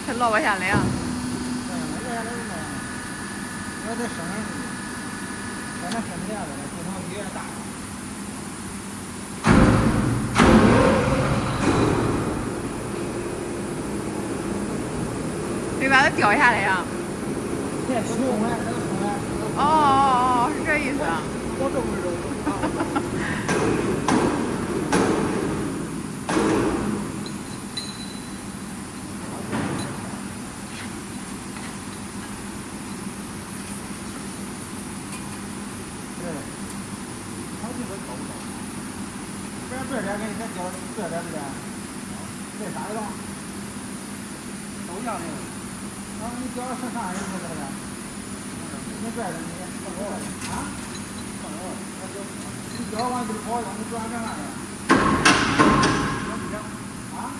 它落不下来啊。要再省点，咱那省不下来了，经常雨也大。对吧？它掉下来呀。再冲来，再冲来。哦，是这意思啊。我这么揉。这点给你再浇，这点这点，这啥的吧？都一样的。然后你浇上啥颜色这个？你这的你放多少啊？放多少？你浇完就跑，你转干啥呀？啊？